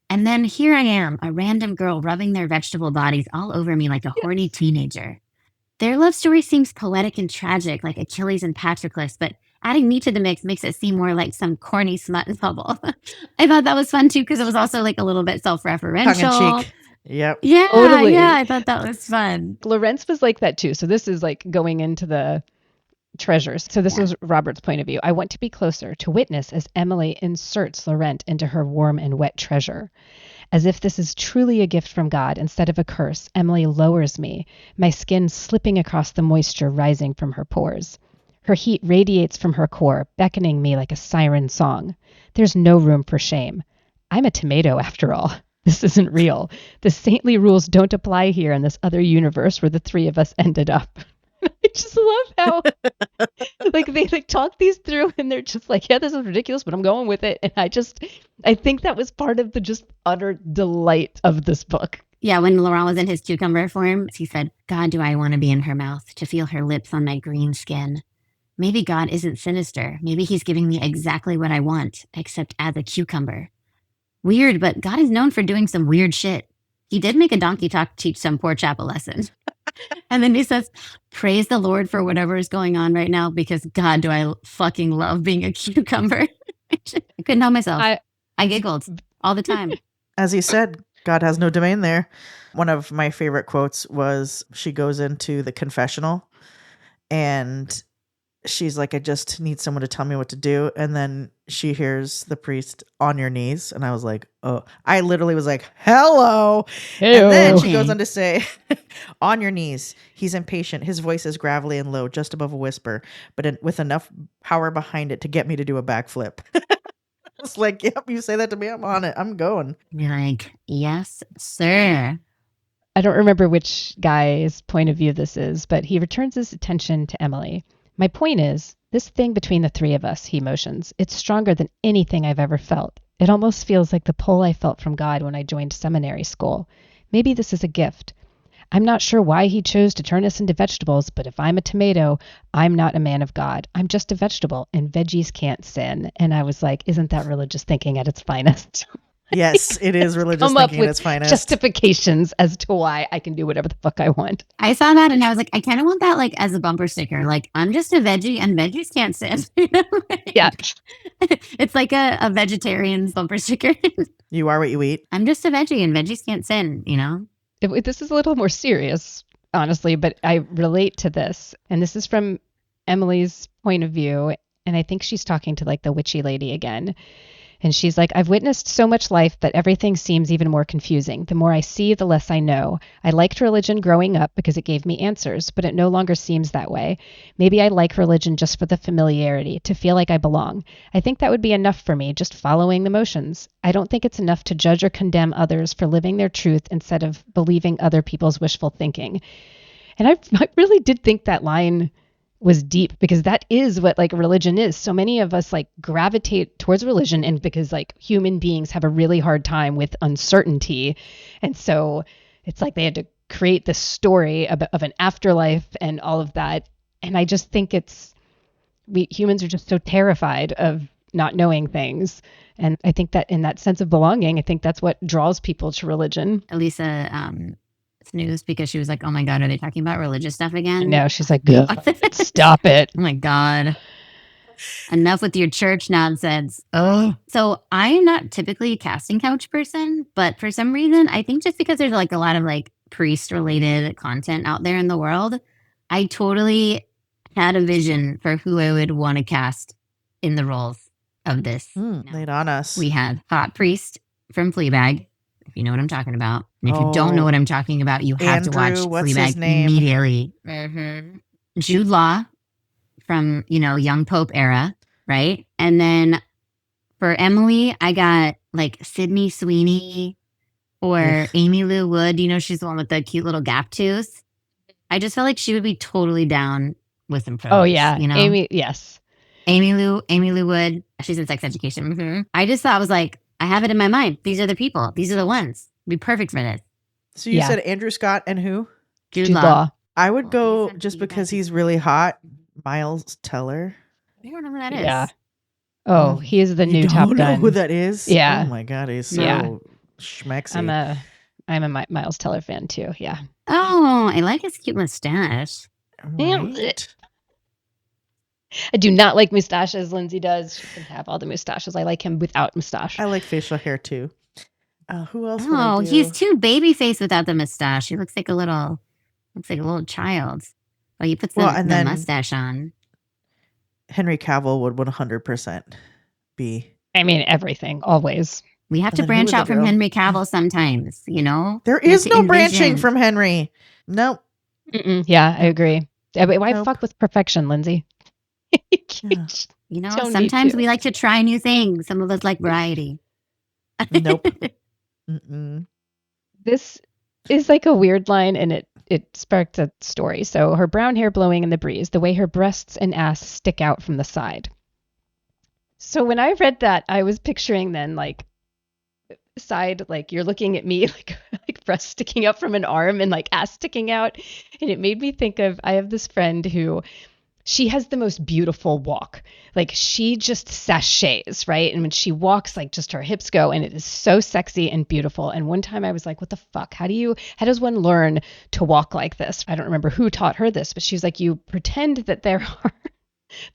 Speaker 3: and then here I am, a random girl rubbing their vegetable bodies all over me like a horny teenager. Their love story seems poetic and tragic, like Achilles and Patroclus, but adding me to the mix makes it seem more like some corny smut bubble. I thought that was fun too, because it was also like a little bit self-referential.
Speaker 5: Tongue-in-cheek. Yep.
Speaker 3: Yeah,
Speaker 4: Totally.
Speaker 3: yeah, I thought that was fun.
Speaker 4: Lorenz was like that too. So this is like going into the treasures. So this was Robert's point of view. I want to be closer to witness as Emily inserts Laurent into her warm and wet treasure. As if this is truly a gift from God instead of a curse, Emily lowers me, my skin slipping across the moisture rising from her pores. Her heat radiates from her core, beckoning me like a siren song. There's no room for shame. I'm a tomato after all. This isn't real. The saintly rules don't apply here in this other universe where the three of us ended up. I just love how like they like talk these through and they're just like, yeah, this is ridiculous, but I'm going with it. And I think that was part of the just utter delight of this book.
Speaker 3: Yeah, when Laurent was in his cucumber form, he said, God, do I want to be in her mouth, to feel her lips on my green skin. Maybe God isn't sinister. Maybe he's giving me exactly what I want, except as a cucumber. Weird, but God is known for doing some weird shit. He did make a donkey talk teach some poor chap a lesson. And then he says, praise the Lord for whatever is going on right now, because God, do I fucking love being a cucumber. I couldn't help myself. I giggled all the time.
Speaker 5: As he said, God has no domain there. One of my favorite quotes was she goes into the confessional and she's like, I just need someone to tell me what to do. And then she hears the priest, on your knees. And I was like, oh, I literally was like, hello. And then she goes on to say, on your knees. He's impatient. His voice is gravelly and low, just above a whisper, but with enough power behind it to get me to do a backflip. It's like, yep, you say that to me, I'm on it. I'm going.
Speaker 3: You're like, yes, sir.
Speaker 4: I don't remember which guy's point of view this is, but he returns his attention to Emily. My point is, this thing between the three of us, he motions, it's stronger than anything I've ever felt. It almost feels like the pull I felt from God when I joined seminary school. Maybe this is a gift. I'm not sure why he chose to turn us into vegetables, but if I'm a tomato, I'm not a man of God. I'm just a vegetable, and veggies can't sin. And I was like, isn't that religious thinking at its finest?
Speaker 5: Yes, it is religious
Speaker 4: Come up
Speaker 5: thinking
Speaker 4: with
Speaker 5: at its finest.
Speaker 4: justifications as to why I can do whatever the fuck I want.
Speaker 3: I saw that and I was like, I kind of want that like as a bumper sticker. Like, I'm just a veggie and veggies can't sin.
Speaker 4: Yeah.
Speaker 3: It's like a vegetarian's bumper sticker.
Speaker 5: You are what you eat.
Speaker 3: I'm just a veggie and veggies can't sin, you know?
Speaker 4: This is a little more serious, honestly, but I relate to this. And this is from Emily's point of view. And I think she's talking to like the witchy lady again. And she's like, I've witnessed so much life that everything seems even more confusing. The more I see, the less I know. I liked religion growing up because it gave me answers, but it no longer seems that way. Maybe I like religion just for the familiarity, to feel like I belong. I think that would be enough for me, just following the motions. I don't think it's enough to judge or condemn others for living their truth instead of believing other people's wishful thinking. And I really did think that line was deep, because that is what like religion is. So many of us like gravitate towards religion, and because like human beings have a really hard time with uncertainty. And so it's like they had to create this story of an afterlife and all of that. And I just think we humans are just so terrified of not knowing things. And I think that in that sense of belonging, I think that's what draws people to religion.
Speaker 3: Elisa snoozed because she was like, oh my God, are they talking about religious stuff again?
Speaker 4: No, she's like, stop it.
Speaker 3: Oh my God. Enough with your church nonsense. Oh. So I am not typically a casting couch person, but for some reason, I think just because there's like a lot of like priest related content out there in the world, I totally had a vision for who I would want to cast in the roles of this.
Speaker 5: Lay it on us.
Speaker 3: We had Hot Priest from Fleabag, if you know what I'm talking about. And if you don't know what I'm talking about, you have to watch
Speaker 5: what's his
Speaker 3: Fleabag
Speaker 5: name?
Speaker 3: immediately. Jude Law from, young Pope era, right? And then for Emily, I got like Sydney Sweeney or Amy Lou Wood. She's the one with the cute little gap tooth. I just felt like she would be totally down with some produce.
Speaker 4: Oh yeah, Amy, yes.
Speaker 3: Amy Lou Wood. She's in sex education. I just thought, I was like, I have it in my mind. These are the people. These are the ones. Be perfect for this.
Speaker 5: So you said Andrew Scott and who?
Speaker 3: Jude Law.
Speaker 5: I would go just because he's really hot. Miles Teller.
Speaker 3: I don't know who that is.
Speaker 4: Yeah. Oh, he is the new Top Gun.
Speaker 5: You don't know who that is?
Speaker 4: Yeah.
Speaker 5: Oh my God, he's so schmexy.
Speaker 4: I'm a Miles Teller fan too. Yeah.
Speaker 3: Oh, I like his cute mustache.
Speaker 5: Right.
Speaker 4: I do not like mustaches. Lindsay does. She can have all the mustaches. I like him without mustache.
Speaker 5: I like facial hair too. Who else?
Speaker 3: Oh, he's too baby face without the mustache. He looks like a little child. Oh, you put the mustache on.
Speaker 5: Henry Cavill would 100% be.
Speaker 4: I mean, everything, always.
Speaker 3: We have to branch out from Henry Cavill sometimes,
Speaker 5: There is no branching from Henry. Nope.
Speaker 4: Yeah, I agree. Why fuck with perfection, Lindsay?
Speaker 3: Sometimes we like to try new things. Some of us like variety.
Speaker 5: Nope.
Speaker 4: This is like a weird line, and it sparked a story. So her brown hair blowing in the breeze, the way her breasts and ass stick out from the side. So when I read that, I was picturing then like side, like you're looking at me like breast sticking out from an arm and like ass sticking out. And it made me think of, I have this friend who, she has the most beautiful walk. Like she just sachets, right? And when she walks, like just her hips go, and it is so sexy and beautiful. And one time I was like, what the fuck? How does one learn to walk like this? I don't remember who taught her this, but she was like, you pretend that there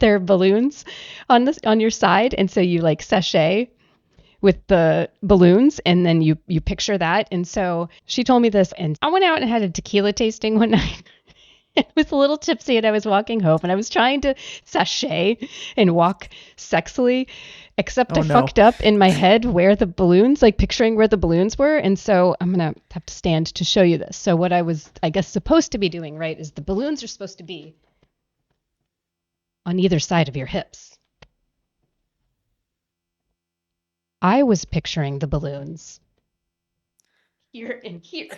Speaker 4: are balloons on your side. And so you like sachet with the balloons, and then you picture that. And so she told me this, and I went out and had a tequila tasting one night. I was a little tipsy and I was walking home and I was trying to sachet and walk sexily, except I fucked up in my head where the balloons, like picturing where the balloons were. And so I'm going to have to stand to show you this. So what I was, I guess, supposed to be doing, right, is the balloons are supposed to be on either side of your hips. I was picturing the balloons here and here.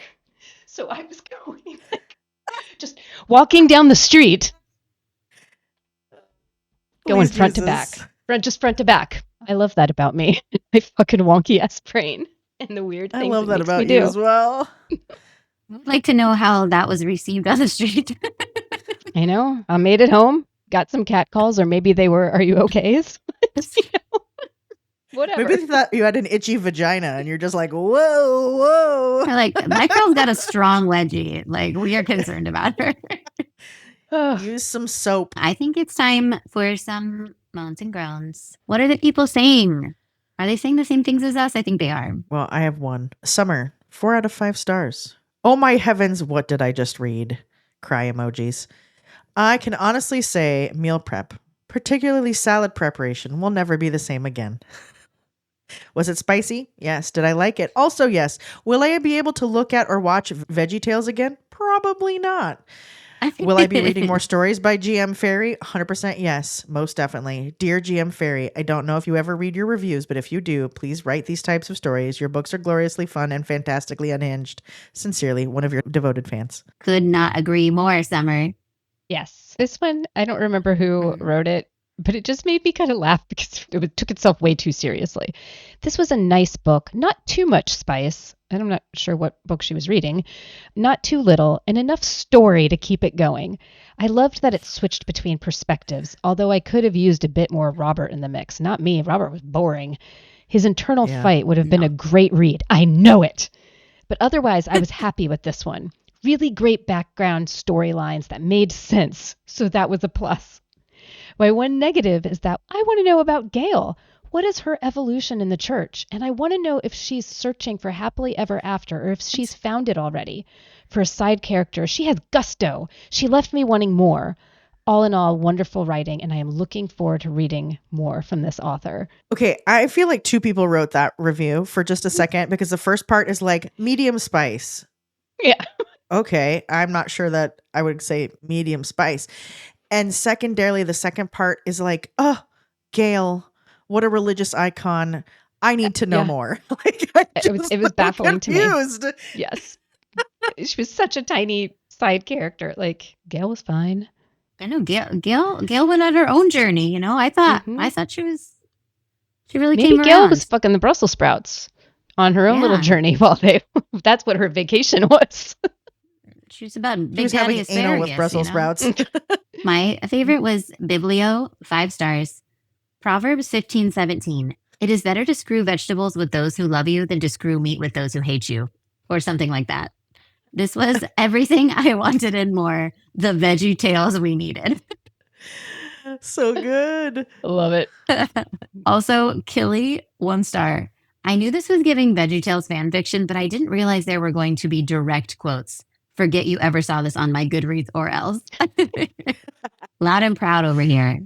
Speaker 4: So I was going like, just walking down the street, going front to back, front to back. I love that about me. My fucking wonky ass brain and the weird things.
Speaker 5: I love that
Speaker 4: makes
Speaker 5: about
Speaker 4: me
Speaker 5: you
Speaker 4: do.
Speaker 5: as well.
Speaker 3: I'd like to know how that was received on the street.
Speaker 4: I know. I made it home, got some cat calls, or maybe they were, "Are you okay?" Whatever.
Speaker 5: Maybe they thought you had an itchy vagina and you're just like, whoa.
Speaker 3: Or like, my girl's got a strong wedgie. Like, we are concerned about her.
Speaker 5: Use some soap.
Speaker 3: I think it's time for some moans and groans. What are the people saying? Are they saying the same things as us? I think they are.
Speaker 5: Well, I have one. Summer, 4 out of 5 stars. Oh my heavens, what did I just read? Cry emojis. I can honestly say meal prep, particularly salad preparation, will never be the same again. Was it spicy? Yes. Did I like it? Also, yes. Will I be able to look at or watch VeggieTales again? Probably not. Will I be reading more stories by GM Fairy? 100% yes, most definitely. Dear GM Fairy, I don't know if you ever read your reviews, but if you do, please write these types of stories. Your books are gloriously fun and fantastically unhinged. Sincerely, one of your devoted fans.
Speaker 3: Could not agree more, Summer.
Speaker 4: Yes. This one, I don't remember who wrote it, but it just made me kind of laugh because it took itself way too seriously. This was a nice book, not too much spice. And I'm not sure what book she was reading. Not too little, and enough story to keep it going. I loved that it switched between perspectives, although I could have used a bit more Robert in the mix. Not me. Robert was boring. His internal fight would have been a great read. I know it. But otherwise, I was happy with this one. Really great background storylines that made sense. So that was a plus. My one negative is that I want to know about Gail. What is her evolution in the church? And I want to know if she's searching for happily ever after or if she's found it already. For a side character, she has gusto. She left me wanting more. All in all, wonderful writing, and I am looking forward to reading more from this author.
Speaker 5: Okay, I feel like 2 people wrote that review for just a second because the first part is like medium spice.
Speaker 4: Yeah.
Speaker 5: Okay, I'm not sure that I would say medium spice. And secondarily, the second part is like, oh, Gail, what a religious icon. I need to know more. Like,
Speaker 4: it was baffling
Speaker 5: confused.
Speaker 4: to me. Yes. She was such a tiny side character. Like, Gail was fine.
Speaker 3: I know Gail went on her own journey, you know. I thought she really
Speaker 4: Maybe
Speaker 3: came around.
Speaker 4: Gail was fucking the Brussels sprouts on her own little journey while that's what her vacation was.
Speaker 3: She was about
Speaker 5: She was having anal with Brussels sprouts.
Speaker 3: My favorite was Biblio, 5 stars. Proverbs 15:17. It is better to screw vegetables with those who love you than to screw meat with those who hate you. Or something like that. This was everything I wanted and more. The Veggie Tales we needed.
Speaker 5: So good.
Speaker 4: Love it.
Speaker 3: Also, Killy, 1 star. I knew this was giving Veggie Tales fan fiction, but I didn't realize there were going to be direct quotes. Forget you ever saw this on my Goodreads or else. Loud and proud over here.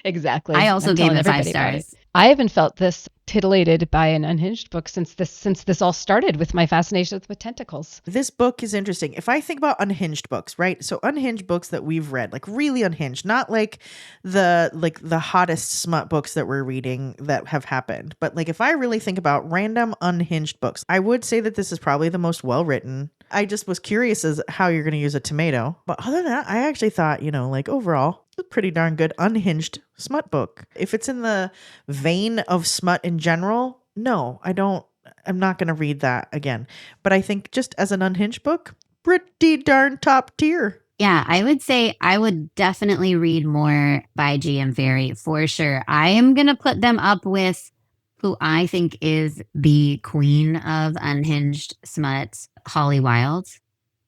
Speaker 4: Exactly.
Speaker 3: I also
Speaker 4: I'm
Speaker 3: gave
Speaker 4: telling
Speaker 3: it 5
Speaker 4: everybody about it.
Speaker 3: stars.
Speaker 4: I haven't felt this titillated by an unhinged book since this all started with my fascination with tentacles.
Speaker 5: This book is interesting. If I think about unhinged books, right? So unhinged books that we've read, like really unhinged, not like the hottest smut books that we're reading that have happened. But like if I really think about random unhinged books, I would say that this is probably the most well-written. I just was curious as how you're going to use a tomato. But other than that, I actually thought, like overall, it's a pretty darn good unhinged smut book. If it's in the vein of smut in general, no, I don't. I'm not going to read that again. But I think just as an unhinged book, pretty darn top tier.
Speaker 3: Yeah, I would say I would definitely read more by GM Fairy for sure. I am going to put them up with who I think is the queen of unhinged smut, Holly Wilde,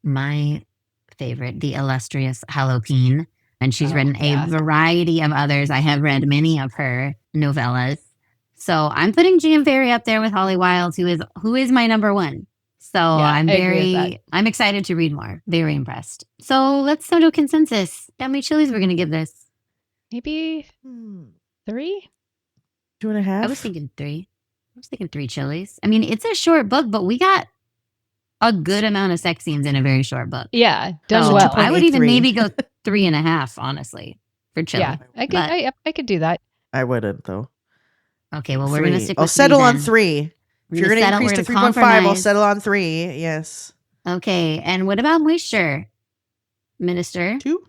Speaker 3: my favorite, the illustrious Halloween. And she's written a variety of others. I have read many of her novellas. So I'm putting GM Fairy up there with Holly Wilde, who is my number one. So I'm excited to read more. Very impressed. So let's do a consensus. How many chilies we're going to give this?
Speaker 4: Maybe 3?
Speaker 5: 2.5.
Speaker 3: I was thinking 3. I was thinking 3 chilies. I mean, it's a short book, but we got a good amount of sex scenes in a very short book.
Speaker 4: Yeah, done
Speaker 3: So
Speaker 4: well.
Speaker 3: I would even maybe go 3.5, honestly, for chili.
Speaker 4: Yeah, I could do that.
Speaker 5: I wouldn't, though.
Speaker 3: Okay, well, we're going to stick with
Speaker 5: I'll settle
Speaker 3: 3
Speaker 5: on
Speaker 3: then.
Speaker 5: 3. If you're going to increase to 3.5, I'll settle on 3. Yes.
Speaker 3: Okay, and what about moisture, Minister?
Speaker 5: 2?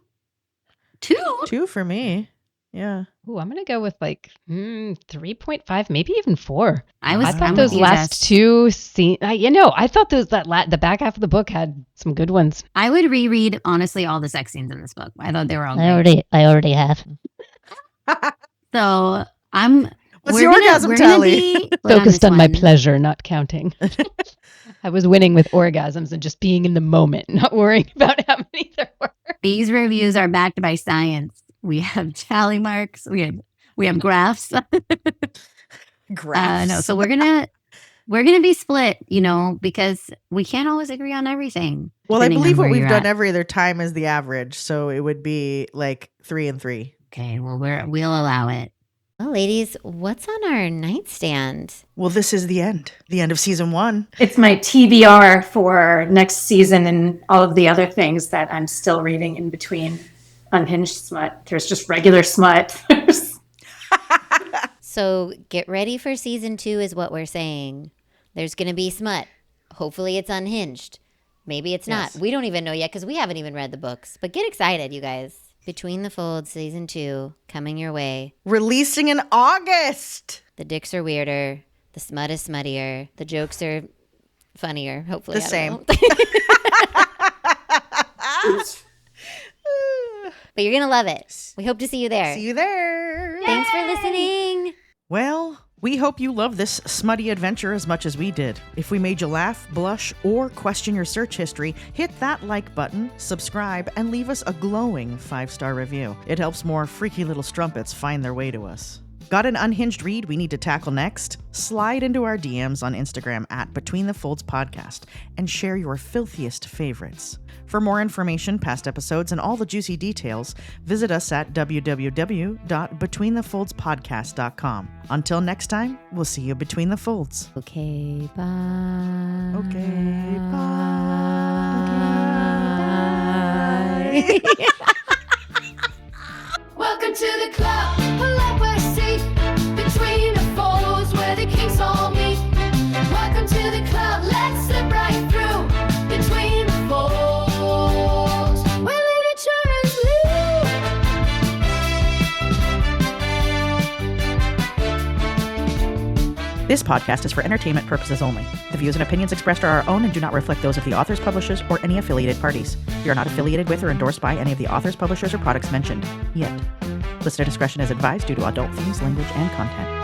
Speaker 3: 2?
Speaker 5: 2 for me. Yeah.
Speaker 4: Ooh, I'm gonna go with like 3.5, maybe even 4.
Speaker 3: I
Speaker 4: thought those last 2 scenes. I thought the back half of the book had some good ones.
Speaker 3: I would reread honestly all the sex scenes in this book. I thought they were all great.
Speaker 1: I already have.
Speaker 3: So I'm.
Speaker 5: What's your orgasm tally?
Speaker 4: Focused on my pleasure, not counting. I was winning with orgasms and just being in the moment, not worrying about how many there were.
Speaker 3: These reviews are backed by science. We have tally marks. We have graphs.
Speaker 5: Graphs.
Speaker 3: No, so we're gonna be split, because we can't always agree on everything.
Speaker 5: Well, I
Speaker 3: depending
Speaker 5: believe
Speaker 3: on
Speaker 5: what
Speaker 3: where
Speaker 5: we've
Speaker 3: you're
Speaker 5: done
Speaker 3: at.
Speaker 5: every other time is the average, so it would be like 3 and 3.
Speaker 3: Okay, well we'll allow it.
Speaker 1: Well, ladies, what's on our nightstand?
Speaker 5: Well, this is the end of season 1.
Speaker 6: It's my TBR for next season and all of the other things that I'm still reading in between unhinged smut. There's just regular smut.
Speaker 1: So get ready for season 2 is what we're saying. There's going to be smut. Hopefully it's unhinged. Maybe it's not. We don't even know yet because we haven't even read the books. But get excited, you guys. Between the Folds season 2 coming your way.
Speaker 5: Releasing in August.
Speaker 1: The dicks are weirder. The smut is smuttier. The jokes are funnier. Hopefully,
Speaker 5: The same.
Speaker 1: But you're going to love it. We hope to see you there.
Speaker 5: See you there.
Speaker 1: Thanks for listening.
Speaker 5: Well, we hope you love this smutty adventure as much as we did. If we made you laugh, blush, or question your search history, hit that like button, subscribe, and leave us a glowing 5-star review. It helps more freaky little strumpets find their way to us. Got an unhinged read we need to tackle next? Slide into our DMs on Instagram at Between the Folds Podcast and share your filthiest favorites. For more information, past episodes, and all the juicy details, visit us at www.betweenthefoldspodcast.com. Until next time, we'll see you between the folds.
Speaker 1: Okay, bye.
Speaker 5: Okay, bye.
Speaker 2: Welcome to the club. Pull up a seat between the folds where the kings all meet. Welcome to the club. Let's slip right through between the folds where literature is legal.
Speaker 5: This podcast is for entertainment purposes only. The views and opinions expressed are our own and do not reflect those of the authors, publishers, or any affiliated parties. We are not affiliated with or endorsed by any of the authors, publishers, or products mentioned. Yet. Listener discretion is advised due to adult themes, language, and content.